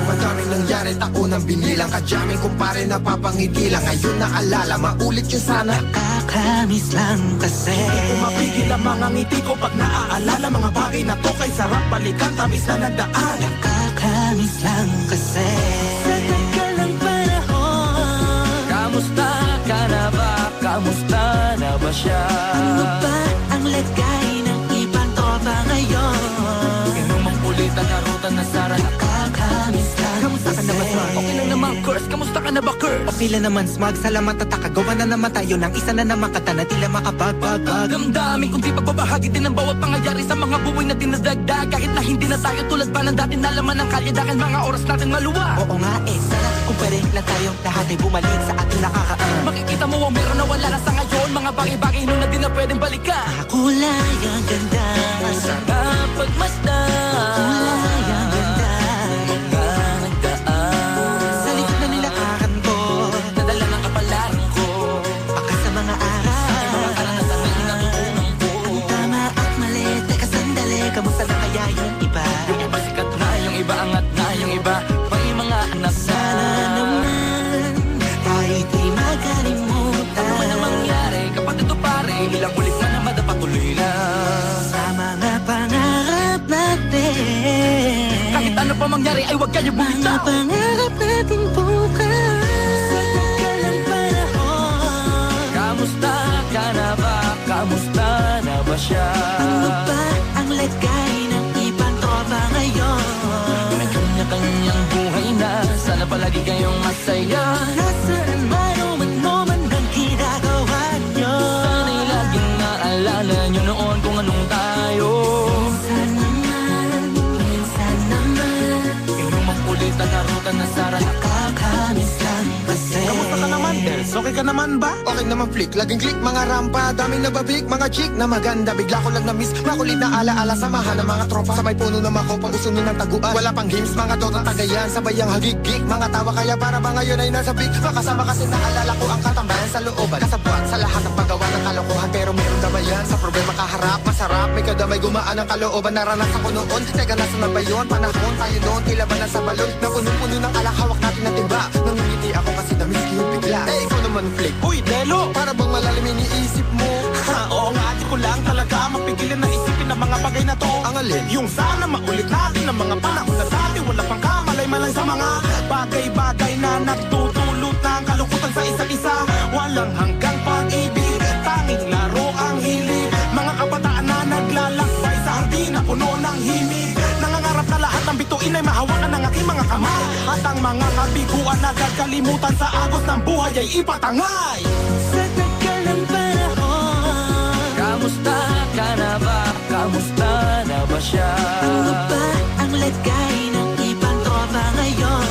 Madaming nangyari, taunang binilang, kadyaming kumpare napapangiti lang. Ngayon naalala, maulit yun sana. Nakakamiss lang kasi Hindi ko mapigil ang mga ngiti ko pag naaalala. Mga bagay na to kay sarap balikan, tamis na nagdaan. Nakakamiss lang kasi sa tagal ng panahon. Kamusta ka na ba? Kamusta na ba siya? Ano ba ang lagay ng ibang tropa ngayon? Inumang ulit ang narutan na Sara. Nakakamiss lang Kamusta ka na ba, Smart? Okay lang naman, Curse. Kamusta ka na ba, Curse? O pila naman, Smug. Salamat at takagawa na naman tayo ng isa na naman kata na tila makabagbag. Damdamin kundi pagbabahagi din ng bawat pangyayari sa mga buhay na dinadagdag. Kahit na hindi na tayo tulad pa ng dati na laman ng kalye dahil mga oras natin maluwa. Oo nga sana kung pwede lang tayong lahat ay bumalik sa ating nakakaan. Makikita mo ang meron na wala na sa ngayon. Mga bagay-bagay nun na di na pwedeng balikan. Kulay ang ganda, Sana pagmasdan. kulay ang ganda. Mga nagdaan Sa likod na nilakaran ko, nadala ng kapalaran ko. baka sa mga aral, Mga karanasan na natutunan ko. ang tama at mali. Teka sandali, kamusta na kaya yung iba? Yung iba sikat na, yung iba angat na, yung iba may mga anak na. Sana naman tayo'y di makalimutan. Ano man ang mangyari kapag ito pare, ilang ulit man na madapatuloy na. Sa mga pangarap natin, Kahit ano pa mangyari ay huwag kayo mga bumitaw. pangarap natin bukas. Sa tagal ng panahon, Kamusta ka na ba? Kamusta na ba siya? ano ba ang lagay ng ibang tropa ngayon? May kanya-kanyang buhay na, sana palagi kayong masaya. Nasaan man o ano man ang ginagawa nyo? Sana'y laging naalala nyo noon kung anong tayo. Minsan naman Inumang ulit ang narutan na Sara. nakakamiss lang kasi. Kamusta ka naman, Dels? Okay ka naman ba? Okay naman flick, laging click, mga rampa, daming nababik, mga chick na maganda. Bigla ko lang na-miss, makulit na alaala, samahan ng mga tropa. Sa may puno na makopa, usunin ng taguan. Wala pang games, mga dotang tagayan, sabay ang hagigik. Mga tawa kaya para ba ngayon ay nasa big. Makasama kasi naalala ko ang katambayan sa looban. Kasabwat sa lahat ng paggawa ng kalokohan, pero meron damayan. Sa problema kaharap, masarap, may kadamay gumaan ang kalooban. Naranasan ko noon, teka nasa na ba yun? Panahon tayo noon, tila ba nasa balon? Na puno-puno ng alak, hawak natin na timba. Nangingiti ako kasi na-miss ko yung bigla. Eh, ikaw naman flick. Uy, Delo! Para bang malalim iniisip mo? Ha, oo nga, di ko lang talaga mapigilan na isipin ang mga bagay na to. Ang alin? Yung sana maulit natin ang mga panahon na dati wala pang kamalay-malay sa mga bagay-bagay na nagtutulot ng kalungkutan sa isa't isa. Walang hanggang pag-ibig, tanging laro ang hilig. Mga kabataan na naglalakbay sa hardin na puno ng himig. Nangangarap na lahat ng bituin ay mahawakan ng aking mga kamay. At ang mga kabiguan na gagalimutan sa agos ng buhay ay ipatangay. Sa tagal ng panahon, Kamusta ka na ba? Kamusta na ba siya? ano ba ang lagay ng ibang tropa ngayon?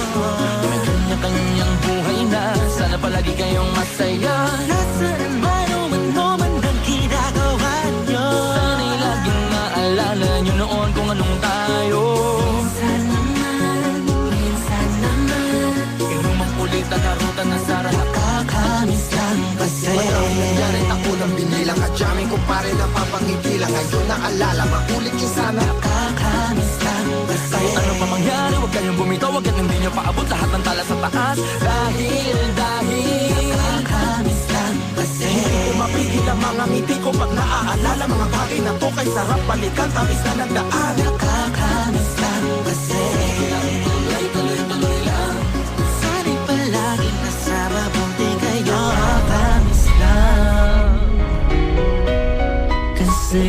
May kanya-kanyang buhay na, sana palagi kayong masaya. Nasaan man o ano man ang ginagawa nyo? Sana'y laging maalala nyo noon kung anong tayo. Minsan naman Inumang ulit ang narutan na Sara. nakakamiss lang kasi. Mayroong nangyari, taunang binilang, kadyaming kumpare napapangiti lang. Ngayon naalala, maulit yun sana. Nakakamiss lang kasi. Kahit ano pa mangyari, huwag kayong bumitaw. Huwag hindi nyo paabot lahat ng tala sa taas. Dahil Nakakamiss lang kasi. Hindi ko mapigil ang mga ngiti ko pag naaalala. Mga bagay na to kay sarap balikan, tamis na nagdaan. Nakakamiss lang kasi. tuloy-tuloy lang. Sana'y palaging nasa mabuti kayo. Nakakamiss lang kasi.